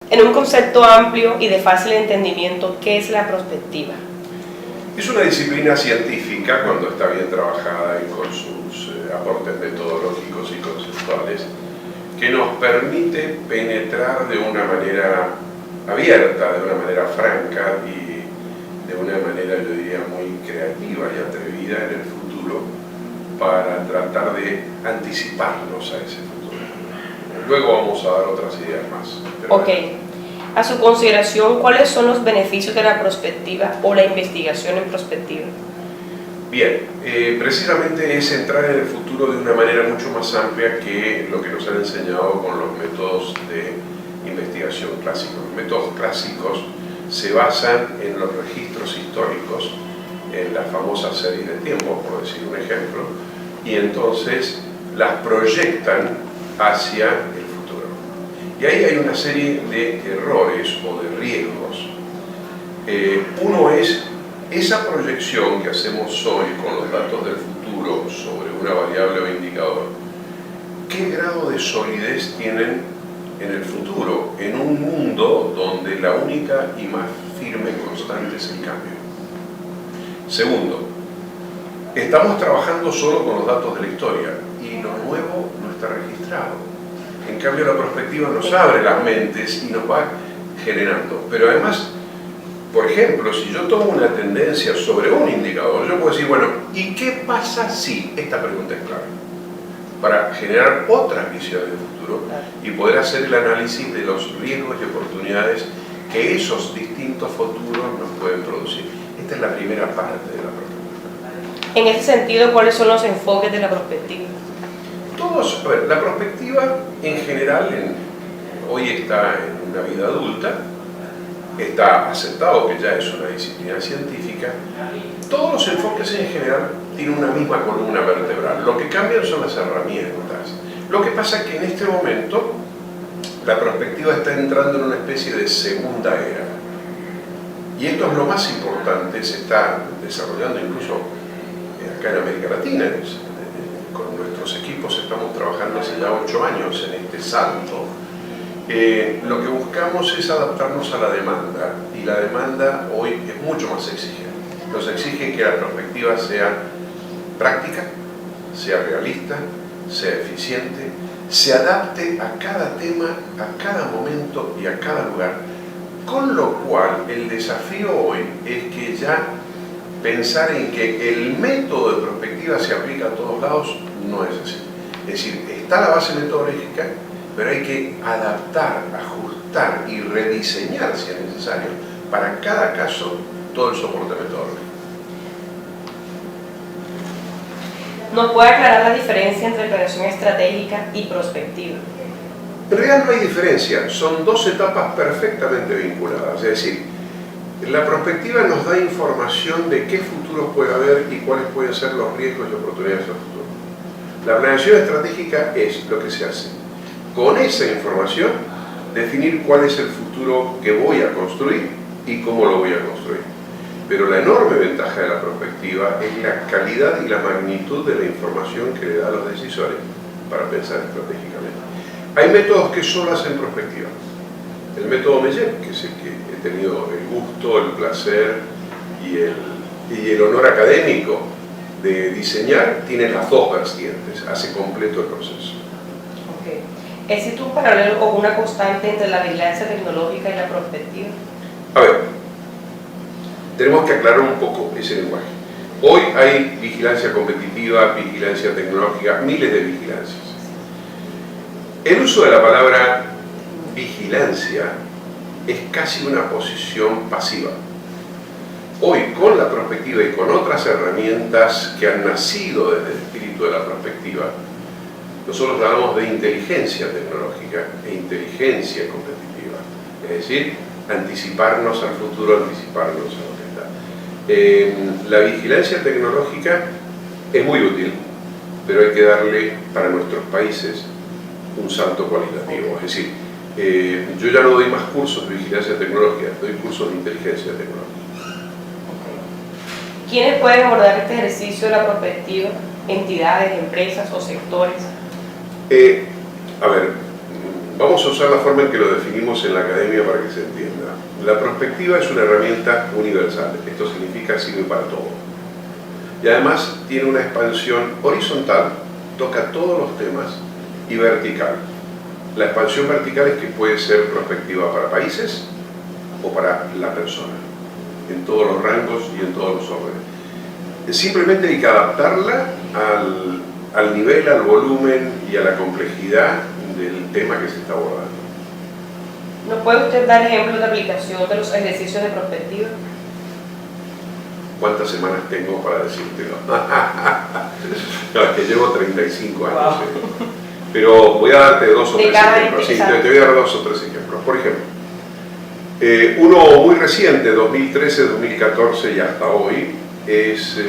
En un concepto amplio y de fácil entendimiento, ¿qué es la prospectiva? Es una disciplina científica, cuando está bien trabajada y con sus aportes metodológicos y conceptuales, que nos permite penetrar de una manera abierta, de una manera franca y de una manera, yo diría, muy creativa y atrevida en el futuro para tratar de anticiparnos a ese futuro. Luego vamos a dar otras ideas más. Ok. A su consideración, ¿cuáles son los beneficios de la prospectiva o la investigación en prospectiva? Bien, precisamente es entrar en el futuro de una manera mucho más amplia que lo que nos han enseñado con los métodos de investigación clásicos. Los métodos clásicos se basan en los registros históricos, en las famosas series de tiempo, por decir un ejemplo, y entonces las proyectan hacia el futuro. Y ahí hay una serie de errores o de riesgos. Uno es esa proyección que hacemos hoy con los datos del futuro sobre una variable o indicador. ¿Qué grado de solidez tienen en el futuro, en un mundo donde la única y más firme constante es el cambio? Segundo, estamos trabajando solo con los datos de la historia y lo nuevo no está registrado. En cambio, la prospectiva nos abre las mentes y nos va generando. Pero además, por ejemplo, si yo tomo una tendencia sobre un indicador, yo puedo decir, bueno, ¿y qué pasa si? Esta pregunta es clave. Para generar otras visiones de futuro y poder hacer el análisis de los riesgos y oportunidades que esos distintos futuros nos pueden producir. Esta es la primera parte de la prospectiva. En ese sentido, ¿cuáles son los enfoques de la prospectiva? Todos, a ver, la prospectiva en general hoy está en una vida adulta, está aceptado que ya es una disciplina científica. Todos los enfoques en general tienen una misma columna vertebral. Lo que cambian son las herramientas. Lo que pasa es que en este momento la prospectiva está entrando en una especie de segunda era. Y esto es lo más importante, se está desarrollando incluso acá en América Latina. Con nuestros equipos estamos trabajando hace ya 8 años en este salto. Lo que buscamos es adaptarnos a la demanda, y la demanda hoy es mucho más exigente. Nos exige que la prospectiva sea práctica, sea realista, sea eficiente, se adapte a cada tema, a cada momento y a cada lugar, con lo cual el desafío hoy es que ya pensar en que el método de prospectiva se aplica a todos lados no es así. Es decir, está la base metodológica, pero hay que adaptar, ajustar y rediseñar, si es necesario, para cada caso todo el soporte metodológico. ¿Nos puede aclarar la diferencia entre planeación estratégica y prospectiva? En realidad no hay diferencia, son dos etapas perfectamente vinculadas. Es decir, la prospectiva nos da información de qué futuros puede haber y cuáles pueden ser los riesgos y oportunidades del futuro. La planeación estratégica es lo que se hace. Con esa información, definir cuál es el futuro que voy a construir y cómo lo voy a construir. Pero la enorme ventaja de la prospectiva es la calidad y la magnitud de la información que le da a los decisores para pensar estratégicamente. Hay métodos que solo hacen prospectiva. El método Mellec, que es el que he tenido el gusto, el placer y el honor académico de diseñar, tiene las dos vertientes, hace completo el proceso. Okay. ¿Existe un paralelo o una constante entre la vigilancia tecnológica y la prospectiva? A ver, tenemos que aclarar un poco ese lenguaje. Hoy hay vigilancia competitiva, vigilancia tecnológica, miles de vigilancias. El uso de la palabra vigilancia es casi una posición pasiva. Hoy, con la prospectiva y con otras herramientas que han nacido desde el espíritu de la prospectiva, nosotros hablamos de inteligencia tecnológica e inteligencia competitiva. Es decir, anticiparnos al futuro, anticiparnos a lo que está. La vigilancia tecnológica es muy útil, pero hay que darle para nuestros países un salto cualitativo. Es decir, yo ya no doy más cursos de vigilancia tecnológica, doy cursos de inteligencia tecnológica. ¿Quiénes pueden abordar este ejercicio de la prospectiva? ¿Entidades, empresas o sectores? A ver, Vamos a usar la forma en que lo definimos en la academia para que se entienda. La prospectiva es una herramienta universal. Esto significa sirve para todo. Y además tiene una expansión horizontal, toca todos los temas, y vertical. La expansión vertical es que puede ser prospectiva para países o para la persona, en todos los rangos y en todos los órdenes. Simplemente hay que adaptarla al nivel, al volumen y a la complejidad del tema que se está abordando. ¿Nos puede usted dar ejemplos de aplicación de los ejercicios de prospectiva? ¿Cuántas semanas tengo para decírtelo? No, es que llevo 35 años. Wow. Pero voy a darte dos o De tres cada ejemplos. Sí, exacto. te voy a dar dos o tres ejemplos. Por ejemplo, uno muy reciente, 2013, 2014 y hasta hoy, es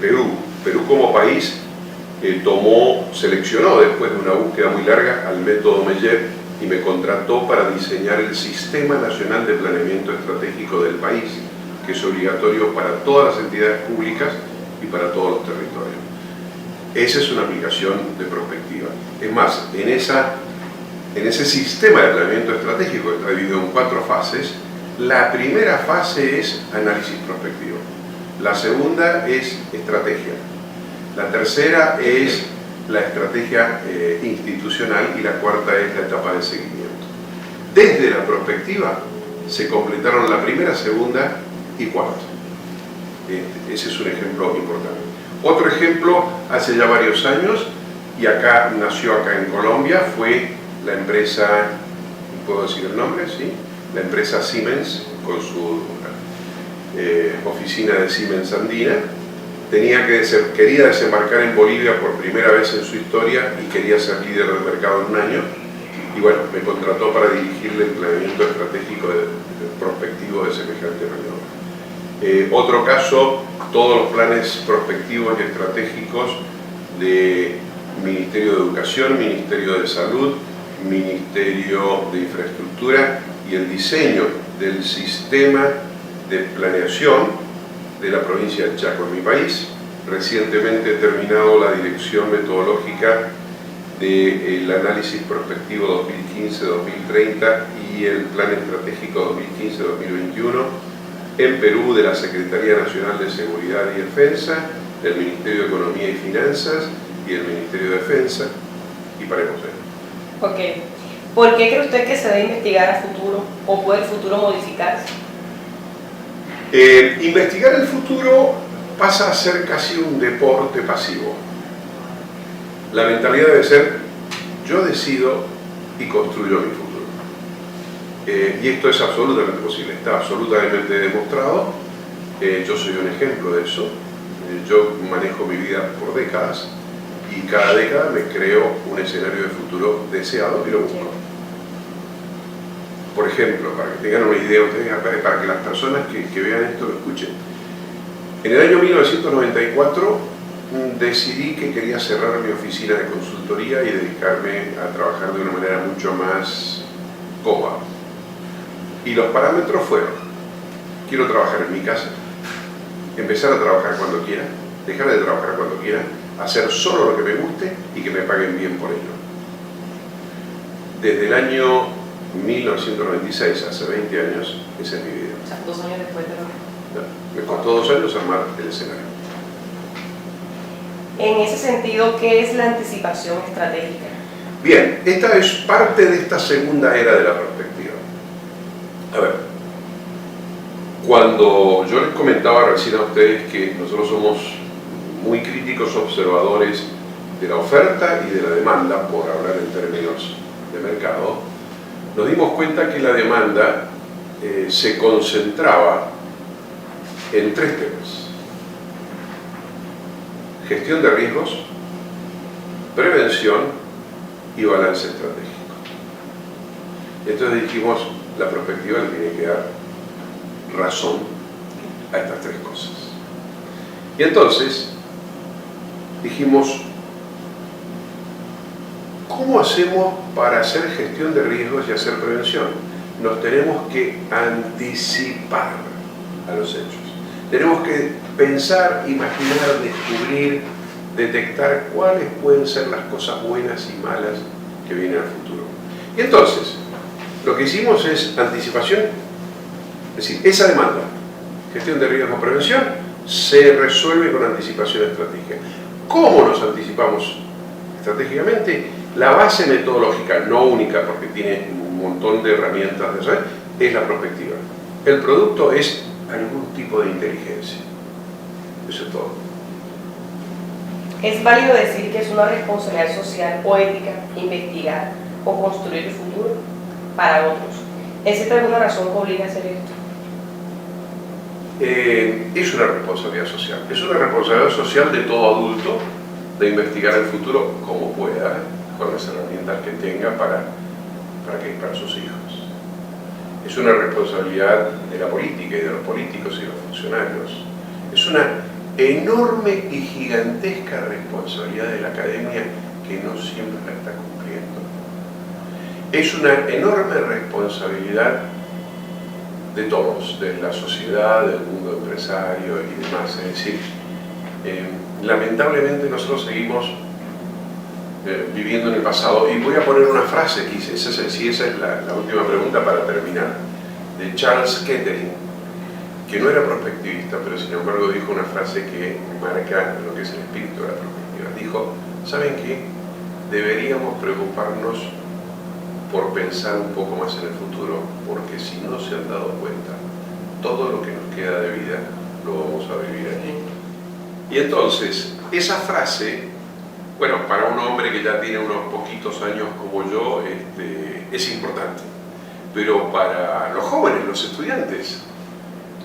Perú. Perú como país seleccionó después de una búsqueda muy larga al método MEYEP y me contrató para diseñar el Sistema Nacional de Planeamiento Estratégico del país, que es obligatorio para todas las entidades públicas y para todos los territorios. Esa es una aplicación de prospectiva. Es más, en ese sistema de planeamiento estratégico que está dividido en 4 fases, la primera fase es análisis prospectivo, la segunda es estrategia, la tercera es la estrategia institucional y la cuarta es la etapa de seguimiento. Desde la prospectiva se completaron la primera, segunda y cuarta. Ese es un ejemplo importante. Otro ejemplo, hace ya varios años, y nació acá en Colombia, fue la empresa, ¿puedo decir el nombre? Sí, la empresa Siemens, con su oficina de Siemens Andina. Quería desembarcar en Bolivia por primera vez en su historia y quería ser líder del mercado en un año. Y bueno, me contrató para dirigirle el planeamiento estratégico prospectivo de semejante reunión. Otro caso, todos los planes prospectivos y estratégicos de Ministerio de Educación, Ministerio de Salud, Ministerio de Infraestructura y el diseño del sistema de planeación de la provincia del Chaco, en mi país. Recientemente he terminado la dirección metodológica del análisis prospectivo 2015-2030 y el plan estratégico 2015-2021 en Perú, de la Secretaría Nacional de Seguridad y Defensa, del Ministerio de Economía y Finanzas y del Ministerio de Defensa, y paremos ahí. Ok. ¿Por qué cree usted que se debe investigar a futuro o puede el futuro modificarse? Investigar el futuro pasa a ser casi un deporte pasivo. La mentalidad debe ser: yo decido y construyo mi futuro. Y esto es absolutamente posible, está absolutamente demostrado. Yo soy un ejemplo de eso. Yo manejo mi vida por décadas y cada década me creo un escenario de futuro deseado y lo busco. Por ejemplo, para que tengan una idea ustedes, para que las personas que vean esto lo escuchen. En el año 1994 decidí que quería cerrar mi oficina de consultoría y dedicarme a trabajar de una manera mucho más cómoda. Y los parámetros fueron: quiero trabajar en mi casa, empezar a trabajar cuando quiera, dejar de trabajar cuando quiera, hacer solo lo que me guste y que me paguen bien por ello. Desde el año 1996, hace 20 años, esa es mi vida. O sea, 2 años después de lo... Me costó 2 años armar el escenario. En ese sentido, ¿qué es la anticipación estratégica? Bien, esta es parte de esta segunda era de la perspectiva. A ver, cuando yo les comentaba recién a ustedes que nosotros somos muy críticos observadores de la oferta y de la demanda, por hablar en términos de mercado, nos dimos cuenta que la demanda se concentraba en 3 temas: gestión de riesgos, prevención y balance estratégico. Entonces dijimos, la perspectiva le tiene que dar razón a estas 3 cosas. Y entonces dijimos, ¿cómo hacemos para hacer gestión de riesgos y hacer prevención? Nos tenemos que anticipar a los hechos. Tenemos que pensar, imaginar, descubrir, detectar cuáles pueden ser las cosas buenas y malas que vienen al futuro. Y entonces, lo que hicimos es anticipación, es decir, esa demanda, gestión de riesgo, prevención, se resuelve con anticipación estratégica. ¿Cómo nos anticipamos estratégicamente? La base metodológica, no única porque tiene un montón de herramientas de saber, es la prospectiva. El producto es algún tipo de inteligencia. Eso es todo. ¿Es válido decir que es una responsabilidad social o ética investigar o construir el futuro para otros? ¿Existe alguna razón que obliga a hacer esto? Es una responsabilidad social. Es una responsabilidad social de todo adulto de investigar el futuro como pueda, con las herramientas que tenga para sus hijos. Es una responsabilidad de la política y de los políticos y de los funcionarios. Es una enorme y gigantesca responsabilidad de la academia que no siempre la está cumpliendo. Es una enorme responsabilidad de todos, de la sociedad, del mundo empresario y demás. Es decir, lamentablemente nosotros seguimos viviendo en el pasado. Y voy a poner una frase que hice, esa es la última pregunta para terminar, de Charles Kettering, que no era prospectivista, pero sin embargo dijo una frase que marca lo que es el espíritu de la prospectiva. Dijo, ¿saben qué? Deberíamos preocuparnos por pensar un poco más en el futuro, porque si no se han dado cuenta, todo lo que nos queda de vida lo vamos a vivir aquí. Y entonces, esa frase, bueno, para un hombre que ya tiene unos poquitos años como yo, es importante. Pero para los jóvenes, los estudiantes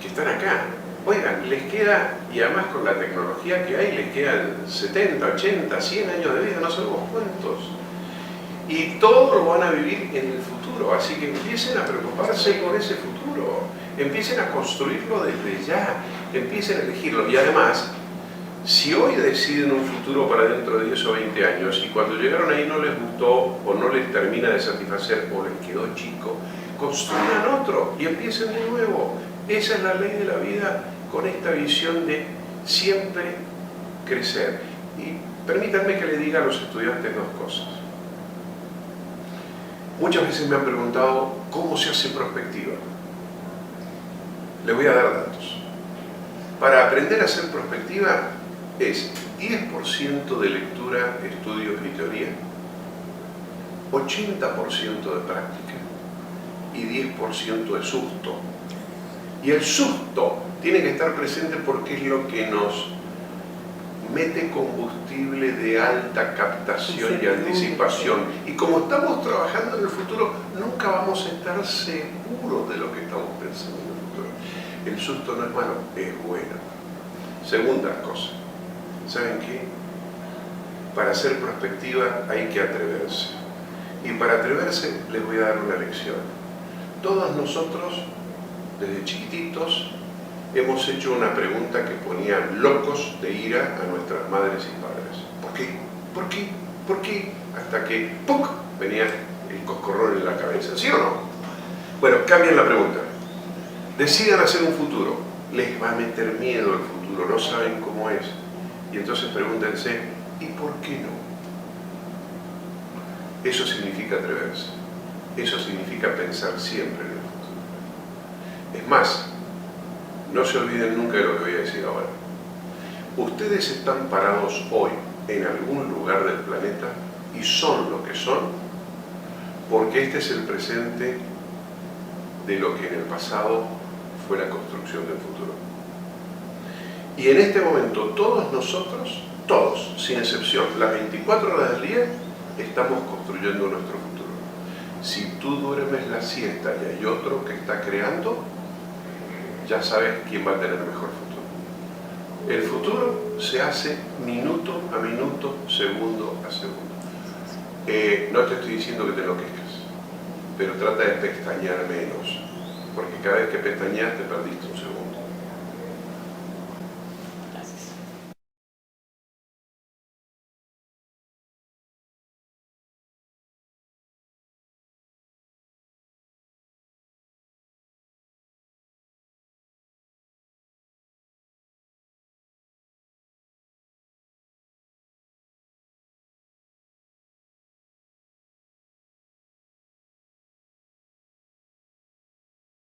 que están acá, oigan, les queda, y además con la tecnología que hay, les quedan 70, 80, 100 años de vida, no sabemos cuántos. Y todo lo van a vivir en el futuro, así que empiecen a preocuparse por ese futuro, empiecen a construirlo desde ya, empiecen a elegirlo. Y además, si hoy deciden un futuro para dentro de 10 o 20 años y cuando llegaron ahí no les gustó o no les termina de satisfacer o les quedó chico, construyan otro y empiecen de nuevo. Esa es la ley de la vida con esta visión de siempre crecer. Y permítanme que le diga a los estudiantes dos cosas. Muchas veces me han preguntado cómo se hace prospectiva. Les voy a dar datos. Para aprender a hacer prospectiva es 10% de lectura, estudios y teoría, 80% de práctica y 10% de susto. Y el susto tiene que estar presente porque es lo que nos mete combustible de alta captación y anticipación. Y como estamos trabajando en el futuro, nunca vamos a estar seguros de lo que estamos pensando en el futuro. El susto no es malo, es bueno. Segunda cosa, ¿saben qué? Para hacer prospectiva hay que atreverse. Y para atreverse les voy a dar una lección. Todos nosotros, desde chiquititos, hemos hecho una pregunta que ponía locos de ira a nuestras madres y padres. ¿Por qué? ¿Por qué? ¿Por qué? Hasta que ¡puc! Venía el coscorrón en la cabeza. ¿Sí o no? Bueno, cambian la pregunta. Decidan hacer un futuro. Les va a meter miedo el futuro, no saben cómo es. Y entonces pregúntense, ¿y por qué no? Eso significa atreverse. Eso significa pensar siempre en el futuro. Es más, no se olviden nunca de lo que voy a decir ahora. Ustedes están parados hoy en algún lugar del planeta y son lo que son porque este es el presente de lo que en el pasado fue la construcción del futuro. Y en este momento todos nosotros, todos, sin excepción, las 24 horas del día, estamos construyendo nuestro futuro. Si tú duermes la siesta y hay otro que está creando, ya sabes quién va a tener mejor futuro. El futuro se hace minuto a minuto, segundo a segundo. No te estoy diciendo que te enloquezcas, pero trata de pestañear menos, porque cada vez que pestañeas te perdiste un segundo.